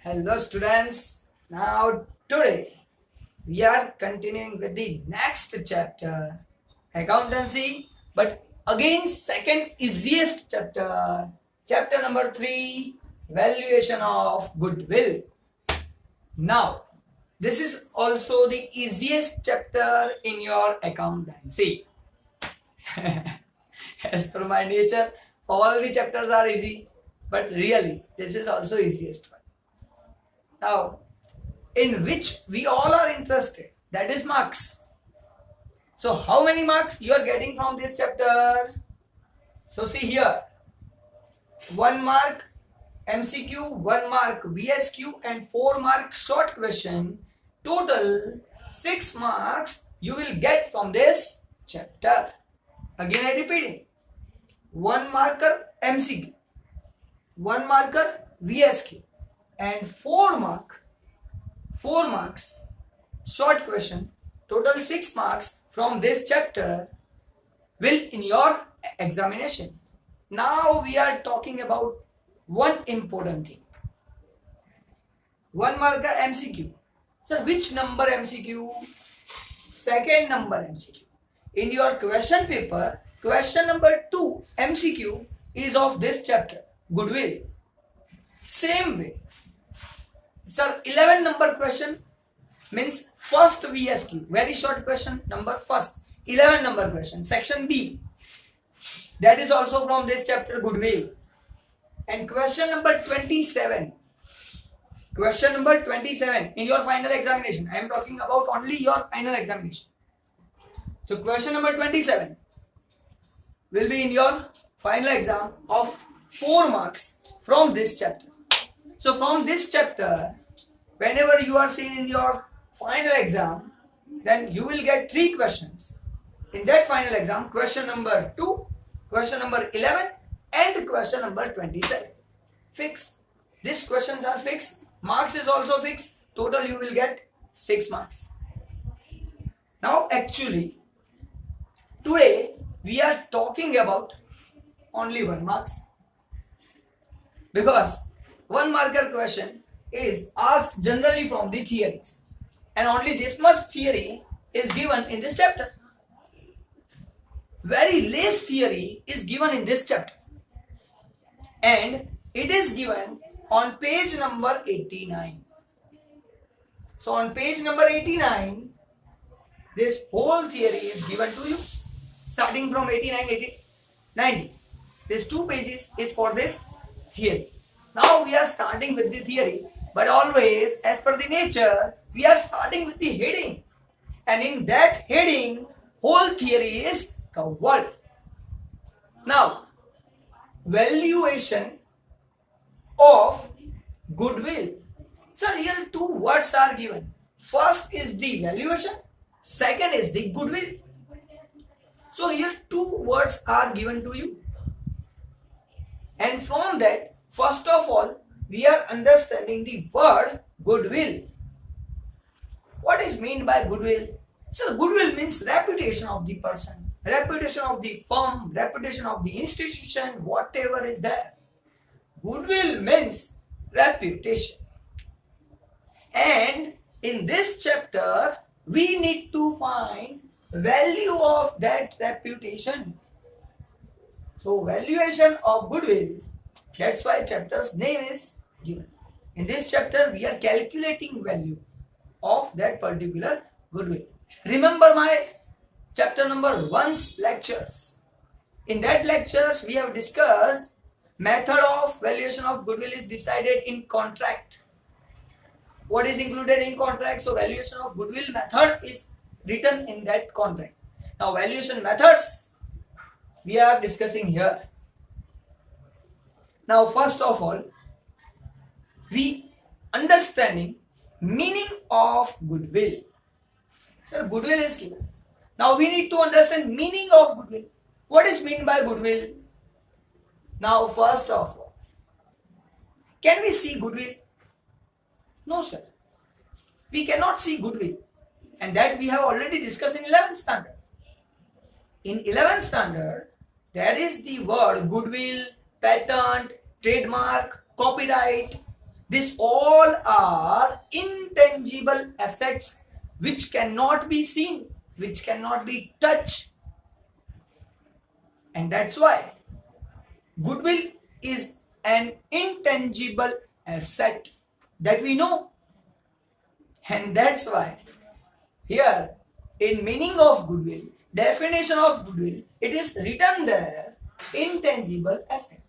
Hello students. Now today we are continuing with the next chapter, accountancy, but again second easiest chapter, chapter number 3, valuation of goodwill. Now this is also the easiest chapter in your accountancy. As per my nature, all the chapters are easy, but really this is also easiest one. Now, in which we all are interested, that is marks. So how many marks you are getting from this chapter? So see here, 1 mark MCQ, 1 mark VSQ and 4 mark short question. Total 6 marks you will get from this chapter. Again I repeating, 1 marker MCQ, 1 marker VSQ and 4 marks short question. Total 6 marks from this chapter will in your examination. Now we are talking about one important thing. 1 marker MCQ. Sir, which number MCQ? Second number MCQ. In your question paper, question number 2 MCQ is of this chapter, goodwill. Same way. Sir, 11 number question means first VSQ, very short question, number first. 11 number question, section B. That is also from this chapter, goodwill. And question number 27. Question number 27 in your final examination. I am talking about only your final examination. So question number 27 will be in your final exam of 4 marks from this chapter. So from this chapter, whenever you are seen in your final exam, then you will get 3 questions. In that final exam, question number 2, question number 11 and question number 27. Fixed. These questions are fixed. Marks is also fixed. Total you will get 6 marks. Now actually, today we are talking about only 1 marks. Because 1 marker question is asked generally from the theories. And only this much theory is given in this chapter. Very less theory is given in this chapter. And it is given on page number 89. So on page number 89, this whole theory is given to you. Starting from 89, 80, 90. These 2 pages is for this theory. Now we are starting with the theory, but always as per the nature, we are starting with the heading. And in that heading, whole theory is covered. Now, valuation of goodwill. Sir, here 2 words are given. First is the valuation, second is the goodwill. So here 2 words are given to you. And from that, first of all, we are understanding the word goodwill. What is meant by goodwill? So goodwill means reputation of the person, reputation of the firm, reputation of the institution, whatever is there. Goodwill means reputation. And in this chapter, we need to find value of that reputation. So valuation of goodwill, that's why chapter's name is given. In this chapter, we are calculating value of that particular goodwill. Remember my chapter number 1's lectures. In that lectures, we have discussed method of valuation of goodwill is decided in contract. What is included in contract? So valuation of goodwill method is written in that contract. Now valuation methods we are discussing here. Now first of all, we understanding meaning of goodwill. So goodwill is given. Now we need to understand meaning of goodwill. What is meant by goodwill? Now first of all, can we see goodwill? No sir. We cannot see goodwill. And that we have already discussed in 11th standard. In 11th standard, there is the word goodwill, patent, trademark, copyright. These all are intangible assets which cannot be seen, which cannot be touched. And that's why goodwill is an intangible asset that we know. And that's why here in meaning of goodwill, definition of goodwill, it is written there, intangible asset.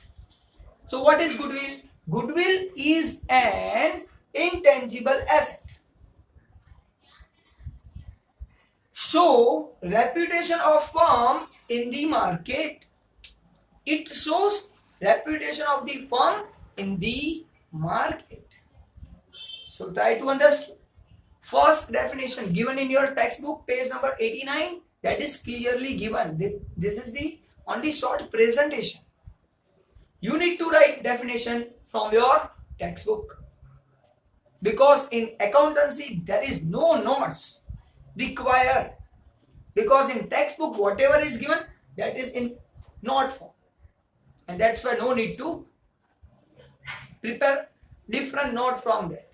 So what is goodwill? Goodwill is an intangible asset. Show reputation of firm in the market. It shows reputation of the firm in the market. So try to understand. First definition given in your textbook, page number 89, that is clearly given. This is the only short presentation. You need to write definition from your textbook, because in accountancy there is no notes required, because in textbook whatever is given, that is in note form, and that's why no need to prepare different note from that.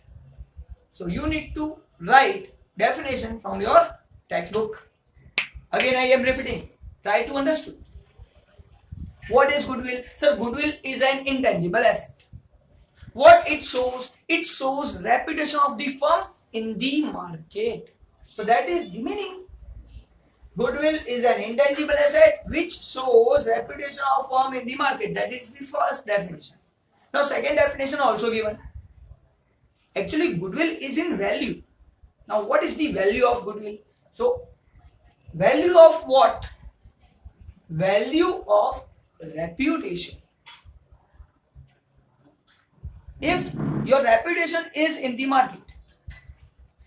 So you need to write definition from your textbook. Again I am repeating, try to understand. What is goodwill? So goodwill is an intangible asset. What it shows? It shows reputation of the firm in the market. So that is the meaning. Goodwill is an intangible asset which shows reputation of firm in the market. That is the first definition. Now second definition also given. Actually goodwill is in value. Now what is the value of goodwill? So value of what? Value of reputation. If your reputation is in the market,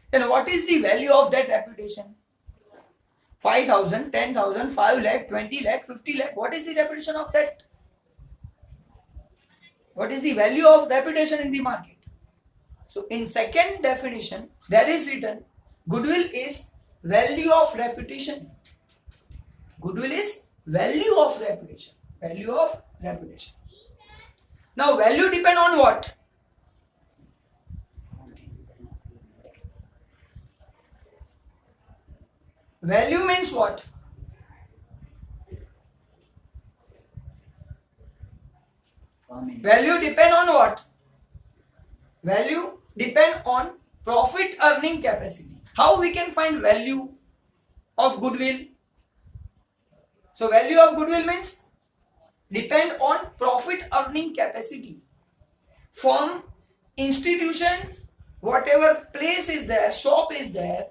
then what is the value of that reputation? 5,000, 10,000, 5 lakh, 20 lakh, 50 lakh. What is the reputation of that? What is the value of reputation in the market? So in second definition, there is written goodwill is value of reputation. Goodwill is value of reputation. Value of reputation. Now value depend on what? Value means what? Value depend on what? Value depend on profit earning capacity. How we can find value of goodwill? So value of goodwill means depend on profit earning capacity. Firm, institution, whatever place is there, shop is there,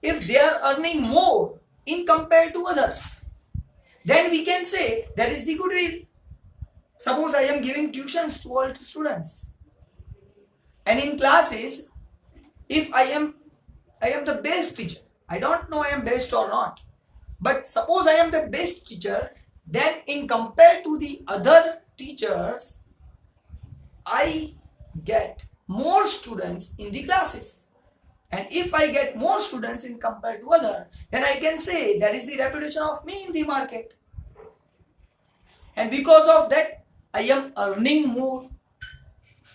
if they are earning more in compared to others, then we can say that is the goodwill. Suppose I am giving tuitions to all students, and in classes, if I am the best teacher, I don't know I am best or not, but suppose I am the best teacher, then in compared to the other teachers, I get more students in the classes. And if I get more students in compared to other, then I can say that is the reputation of me in the market. And because of that, I am earning more.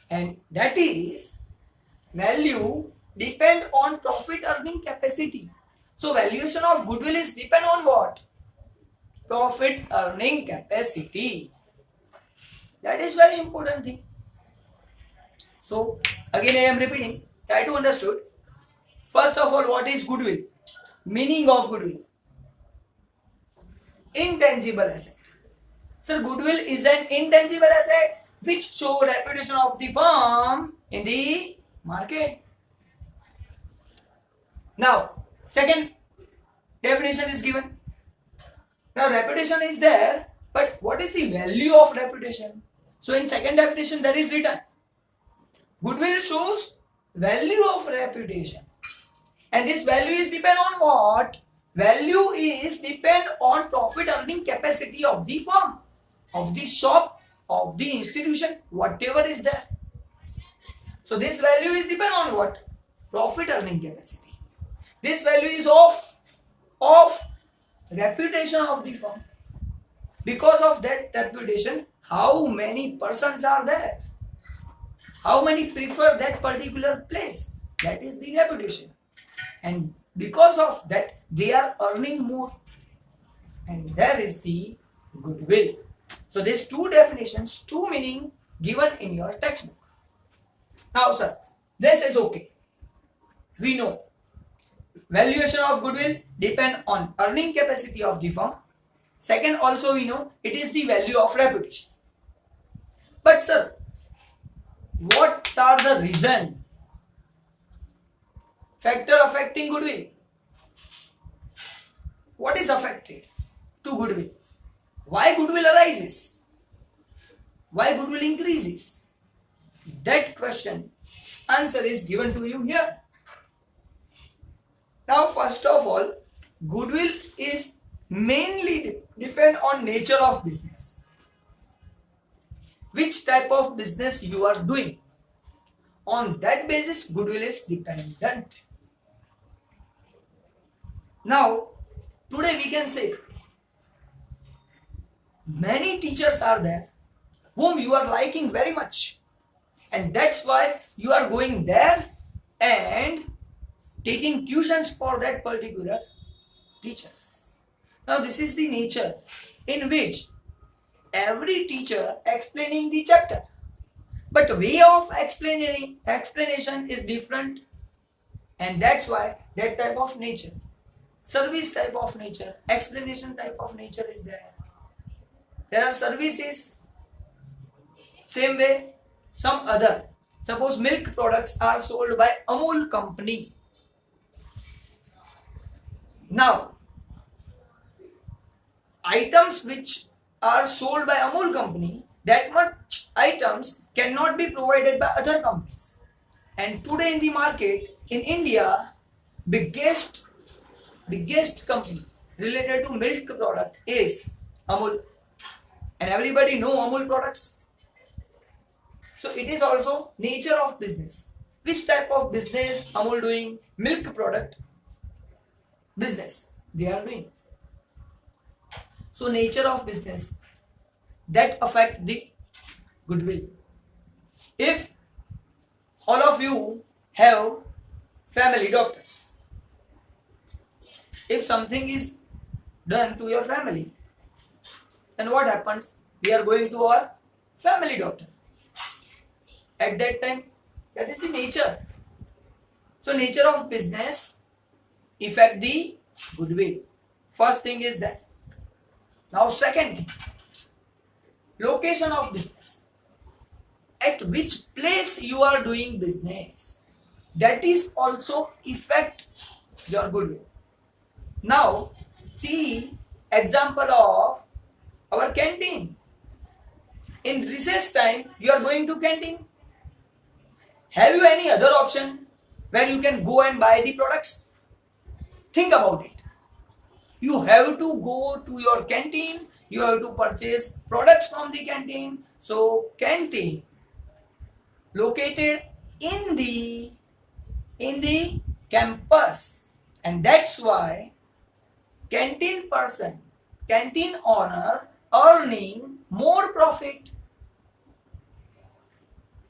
And that is value depend on profit earning capacity. So valuation of goodwill is depend on what? Profit earning capacity. That is very important thing. So again I am repeating, try to understand. First of all, what is goodwill? Meaning of goodwill. Intangible asset. So goodwill is an intangible asset which show reputation of the firm in the market. Now, second definition is given. Now reputation is there, but what is the value of reputation? So in second definition there is written, goodwill shows value of reputation. And this value is depend on what? Value is depend on profit earning capacity of the firm, of the shop, of the institution, whatever is there. So this value is depend on what? Profit earning capacity. This value is of reputation of the firm. Because of that reputation, how many persons are there? How many prefer that particular place? That is the reputation. And because of that, they are earning more. And that is the goodwill. So these two definitions, two meaning given in your textbook. Now, sir, this is okay. We know valuation of goodwill depend on earning capacity of the firm. Second, also we know it is the value of reputation. But sir, what are the reason factor affecting goodwill? What is affected to goodwill? Why goodwill arises? Why goodwill increases? That question answer is given to you here. Now, first of all, goodwill is mainly depend on nature of business. Which type of business you are doing. On that basis, goodwill is dependent. Now, today we can say many teachers are there whom you are liking very much, and that's why you are going there and taking tuitions for that particular teacher. Now, this is the nature in which every teacher explaining the chapter, but way of explanation is different, and that's why that type of nature, service type of nature, explanation type of nature is there. There are services same way, some other. Suppose milk products are sold by Amul company. Now, items which are sold by Amul company, that much items cannot be provided by other companies. And today in the market, in India, biggest company related to milk product is Amul. And everybody know Amul products. So it is also nature of business. Which type of business Amul doing? Milk product business they are doing. So nature of business that affect the goodwill. If all of you have family doctors, if something is done to your family, then what happens? We are going to our family doctor. At that time, that is the nature. So nature of business affect the goodwill. First thing is that. Now second thing, location of business. At which place you are doing business, that is also affect your goodwill. Now see example of our canteen. In recess time, you are going to canteen. Have you any other option where you can go and buy the products? Think about it. You have to go to your canteen. You have to purchase products from the canteen. So canteen located in the campus, and that's why canteen person, canteen owner earning more profit.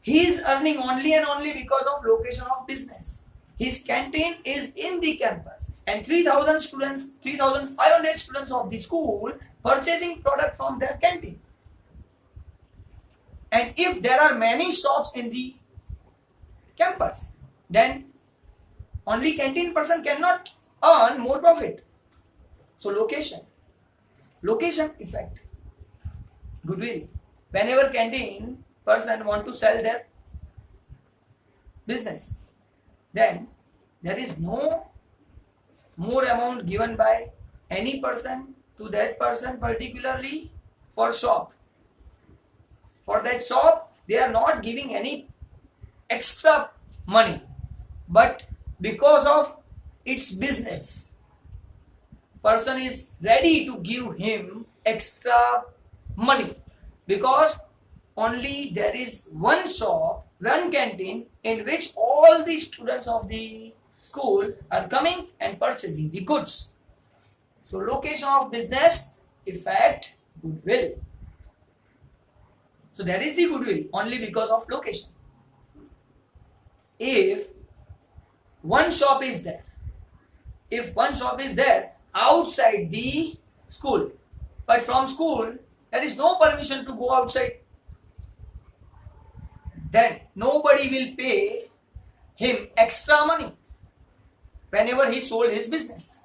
He is earning only and only because of location of business. His canteen is in the campus, and 3,000 students, 3,500 students of the school purchasing product from their canteen. And if there are many shops in the campus, then only canteen person cannot earn more profit. So location effect goodwill. Whenever canteen person want to sell their business, then there is no more amount given by any person to that person, particularly for shop. For that shop, they are not giving any extra money, but because of its business, person is ready to give him extra money, because only there is one shop, one canteen in which all the students of the school are coming and purchasing the goods. So location of business affect goodwill. So that is the goodwill only because of location. if one shop is there, if one shop is there outside the school, but from school there is no permission to go outside, then nobody will pay him extra money whenever he sold his business,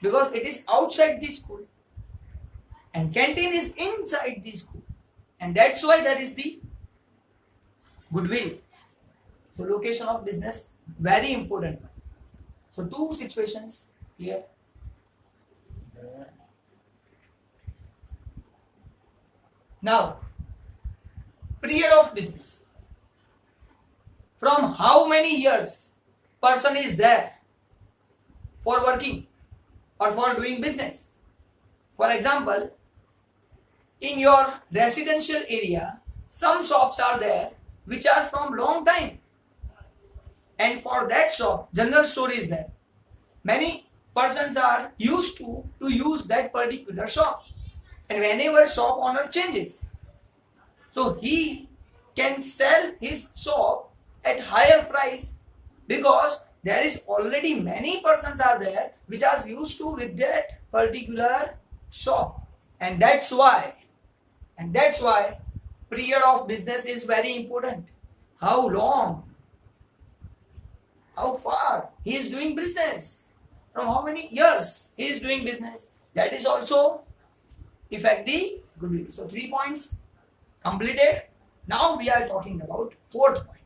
because it is outside the school and canteen is inside the school, and that's why there is the goodwill. So location of business very important. So two situations clear. Now period of business, from how many years person is there for working or for doing business. For example, in your residential area some shops are there which are from long time, and for that shop general store is there, many persons are used to use that particular shop, and whenever shop owner changes, so he can sell his shop at higher price, because there is already many persons are there which are used to with that particular shop, and that's why period of business is very important. How long, how far he is doing business, from how many years he is doing business, that is also affect the goodwill. So 3 points completed. Now we are talking about fourth point,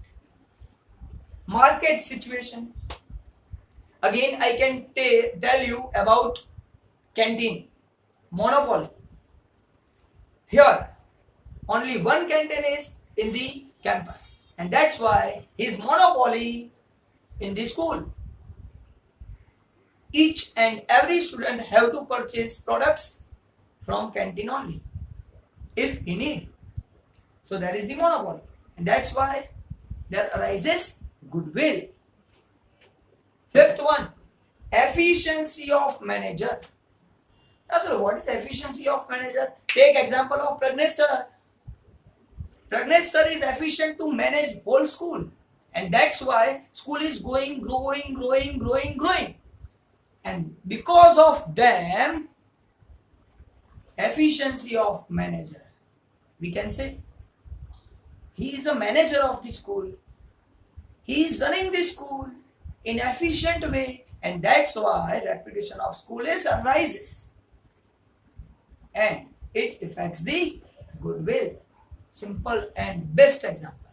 market situation. Again I can tell you about canteen monopoly. Here only one canteen is in the campus, and that's why his monopoly in the school. Each and every student have to purchase products from canteen only if he need. So there is the monopoly, and that's why there arises goodwill. Fifth one, efficiency of manager. Now sir, what is efficiency of manager? Take example of Pragnesh sir. Pragnesh sir is efficient to manage whole school, and that's why school is growing, and because of them, efficiency of manager, we can say he is a manager of the school, he is running the school in efficient way, and that's why reputation of school is arises, and it affects the goodwill. Simple and best example.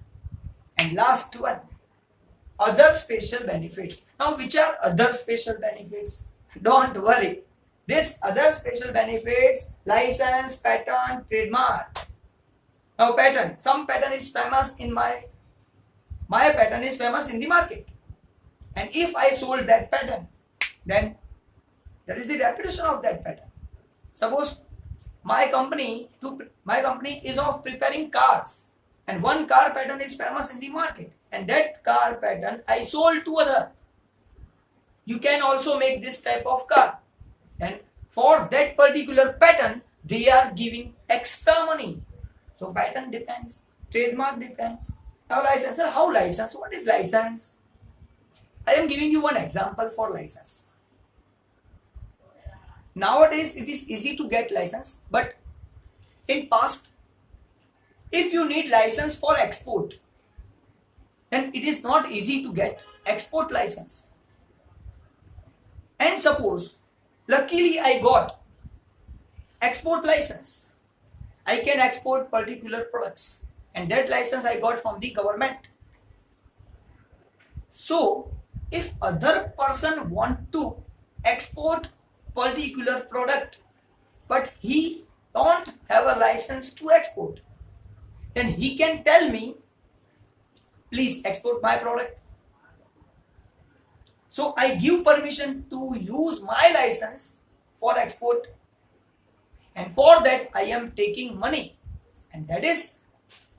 And last one, other special benefits. Now which are other special benefits? Don't worry, this other special benefits, license, patent, trademark. Now patent, some patent is famous in my patent is famous in the market, and if I sold that patent, then that is the reputation of that patent. Suppose my company is of preparing cars, and one car patent is famous in the market, and that car patent I sold to other. You can also make this type of car, and for that particular patent they are giving extra money. So patent depends, trademark depends. Now license, sir, how license? What is license? I am giving you one example for license. Nowadays it is easy to get license, but in past, if you need license for export, then it is not easy to get export license. And suppose luckily I got export license, I can export particular products, and that license I got from the government. So if other person want to export particular product, but he don't have a license to export, then he can tell me, please export my product. So I give permission to use my license for export, and for that I am taking money, and that is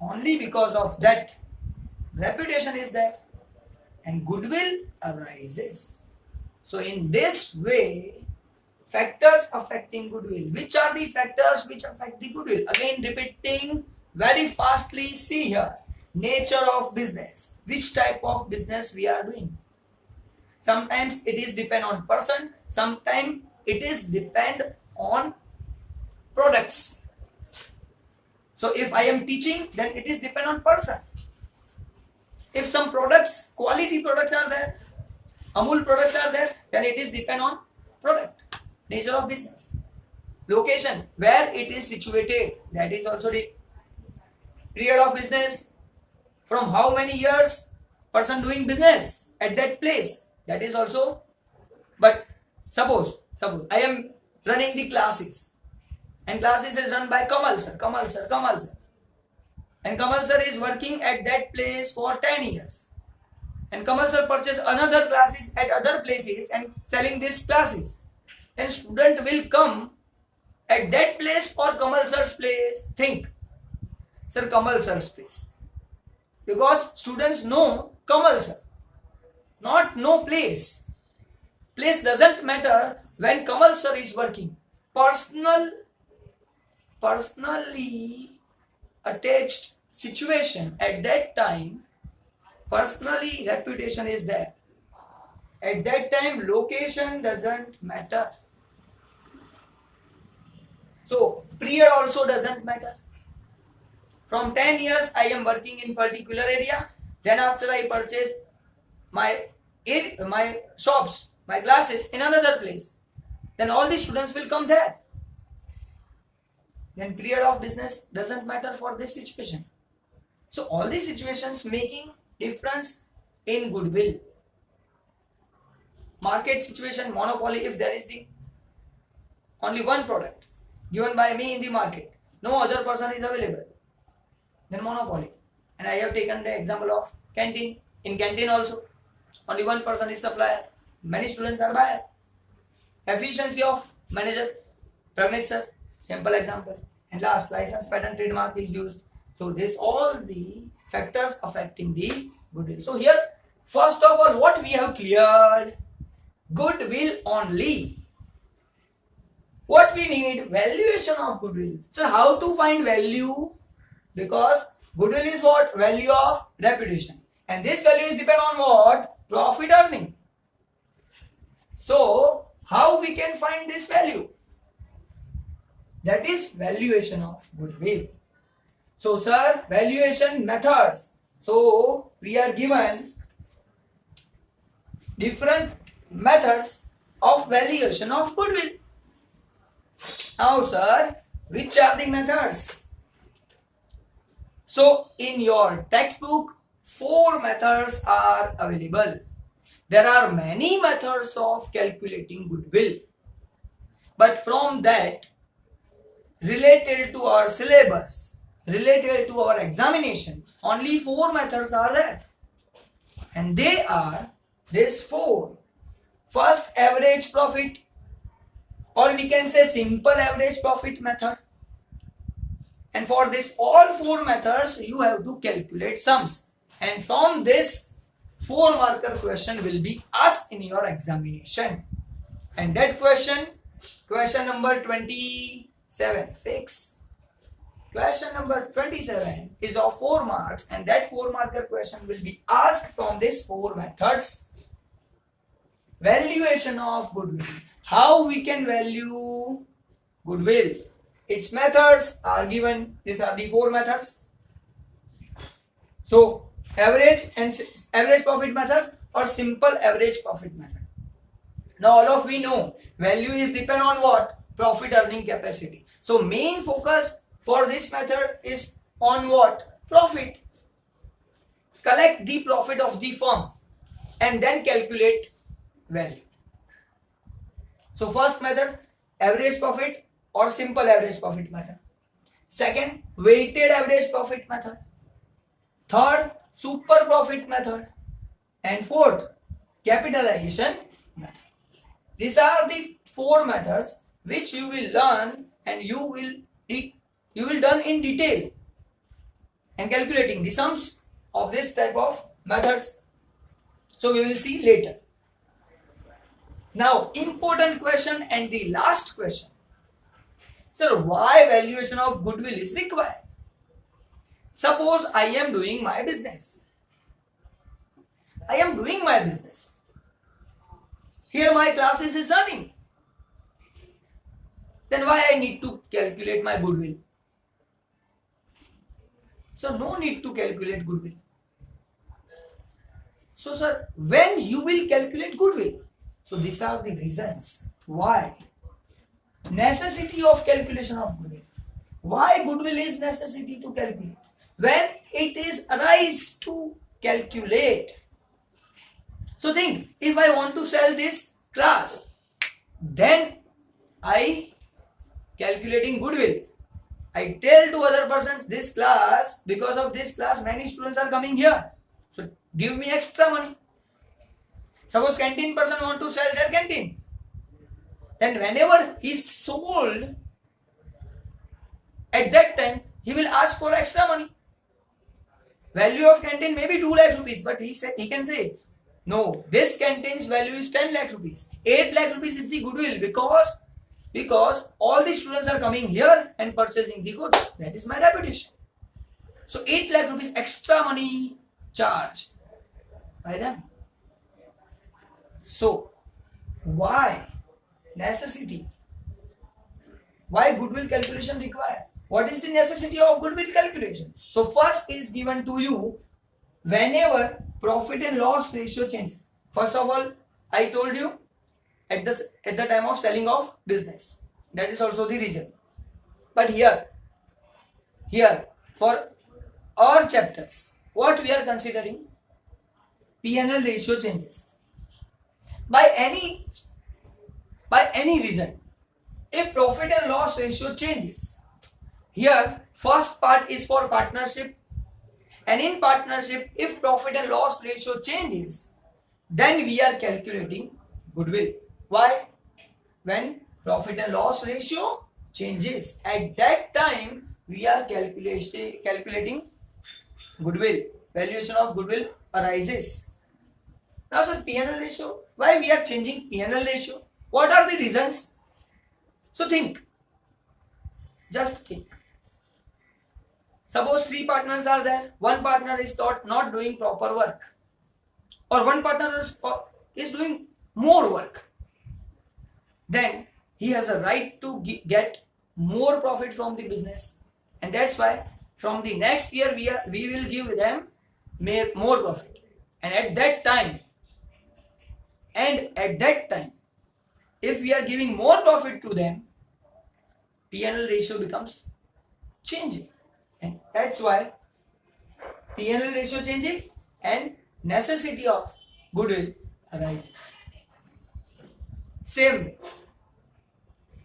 only because of that reputation is there and goodwill arises. So in this way, factors affecting goodwill. Which are the factors which affect the goodwill? Again repeating very fastly, see here. nature of business, which type of business we are doing. Sometimes it is depend on person, sometimes it is depend on products. So if I am teaching, then it is depend on person. If some products, quality products are there, Amul products are there, then it is depend on product, nature of business. Location, where it is situated, that is also the period of business. From how many years person doing business at that place, that is also. But suppose I am running the classes, and classes is run by Kamal sir. And Kamal sir is working at that place for 10 years. And Kamal sir purchase another classes at other places and selling these classes. Then student will come at that place or Kamal sir's place. Think, sir, Kamal sir's place. Because students know Kamal sir, not no place. Place doesn't matter when Kamal sir is working. Personally attached situation at that time, personally reputation is there. At that time, location doesn't matter. So period also doesn't matter. From 10 years I am working in particular area. Then after I purchase my shops, my classes in another place, then all the students will come there. Then period of business doesn't matter for this situation. So all these situations making difference in goodwill. Market situation, monopoly, if there is the only one product given by me in the market, no other person is available, then monopoly. And I have taken the example of canteen. In canteen also, only one person is supplier, many students are buyer. Efficiency of manager, Pragnesh sir, simple example. And last, license, patent, trademark is used. So this all the factors affecting the goodwill. So here, first of all, what we have cleared, goodwill only. What we need, valuation of goodwill. So how to find value? Because goodwill is what? Value of reputation. And this value is depend on what? Profit earning. So how we can find this value? That is valuation of goodwill. So sir, valuation methods. So we are given different methods of valuation of goodwill. Now sir, which are the methods? So in your textbook, 4 methods are available. There are many methods of calculating goodwill. But from that, related to our syllabus, related to our examination, only 4 methods are there. And they are these 4. First, average profit, or we can say simple average profit method. And for this all 4 methods, you have to calculate sums. And from this, 4 marker question will be asked in your examination. And that question number 27, fix. Question number 27 is of 4 marks, and that 4 marker question will be asked from these 4 methods. Valuation of goodwill. How we can value goodwill? Its methods are given. These are the 4 methods. So average profit method or simple average profit method. Now all of we know value is depend on what? Profit earning capacity. So main focus for this method is on what? Profit. Collect the profit of the firm and then calculate value. So first method, average profit or simple average profit method. Second, weighted average profit method. Third, super profit method. And fourth, capitalization method. These are the 4 methods which you will learn and you will done in detail and calculating the sums of this type of methods. So we will see later. Now important question and the last question. Sir, why valuation of goodwill is required? Suppose I am doing my business. I am doing my business. Here my classes is running. Then why I need to calculate my goodwill? So no need to calculate goodwill. So sir, when you will calculate goodwill? So these are the reasons why. Necessity of calculation of goodwill. Why goodwill is necessity to calculate? When it is arise to calculate. So think, if I want to sell this class, then I calculating goodwill. I tell to other persons this class, because of this class many students are coming here. So give me extra money. Suppose canteen person want to sell their canteen. Then whenever he sold, at that time he will ask for extra money. Value of canteen may be 2 lakh rupees, but he can say, no, this canteen's value is 10 lakh rupees. 8 lakh rupees is the goodwill because all the students are coming here and purchasing the goods. That is my reputation. So 8 lakh rupees extra money charged by them. So why necessity? Why goodwill calculation required? What is the necessity of goodwill calculation? So first is given to you whenever profit and loss ratio changes. First of all, I told you at the time of selling of business. That is also the reason. But here for our chapters, what we are considering? P&L ratio changes. By any reason, if profit and loss ratio changes, here first part is for partnership, and in partnership if profit and loss ratio changes, then we are calculating goodwill. Why? When profit and loss ratio changes, at that time we are calculating goodwill. Valuation of goodwill arises. Now sir, P&L ratio, why we are changing P&L ratio? What are the reasons? So think, just think. Suppose 3 partners are there. One partner is not doing proper work, or one partner is doing more work. Then he has a right to get more profit from the business, and that's why from the next year we will give them more profit. And at that time, if we are giving more profit to them, P&L ratio becomes changing. And that's why P&L ratio changing and necessity of goodwill arises. Same way,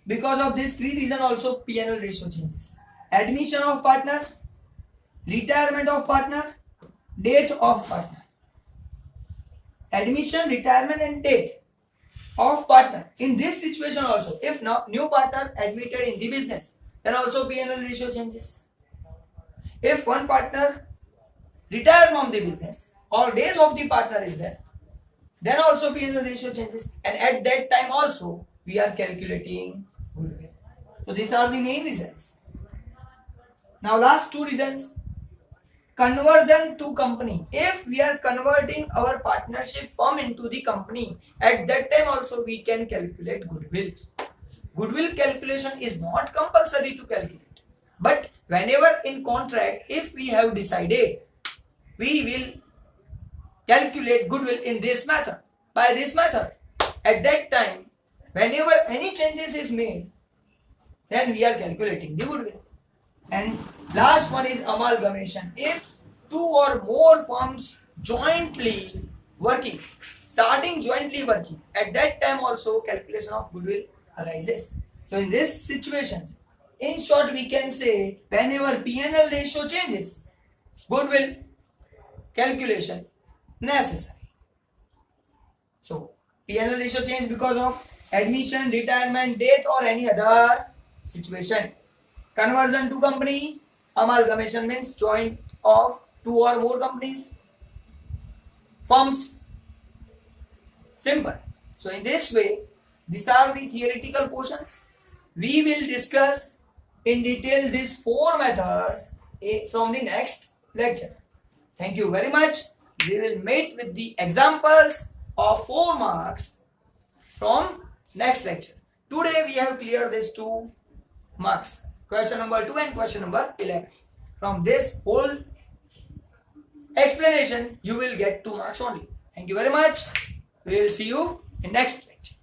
because of these 3 reasons also P&L ratio changes. Admission of partner, retirement of partner, death of partner. Admission, retirement and death of partner. In this situation also, if new partner admitted in the business, then also P&L ratio changes. If one partner retire from the business or death of the partner is there, then also P&L ratio changes, and at that time also we are calculating goodwill. So these are the main reasons. Now last 2 reasons. Conversion to company. If we are converting our partnership firm into the company, at that time also we can calculate goodwill. Goodwill calculation is not compulsory to calculate, but whenever in contract, if we have decided, we will calculate goodwill in this method, by this method. At that time, whenever any changes is made, then we are calculating the goodwill. And last one is amalgamation. If 2 or more firms jointly working, starting jointly working, at that time also calculation of goodwill arises. So in these situations, in short, we can say whenever P&L ratio changes, goodwill calculation necessary. So P&L ratio change because of admission, retirement, death or any other situation. Conversion to company, amalgamation means joint of 2 or more companies, firms. Simple. So in this way, these are the theoretical portions. We will discuss in detail these 4 methods from the next lecture. Thank you very much. We will meet with the examples of 4 marks from next lecture. Today we have cleared these 2 marks. Question number 2 and question number 11. From this whole explanation, you will get 2 marks only. Thank you very much. We will see you in next lecture.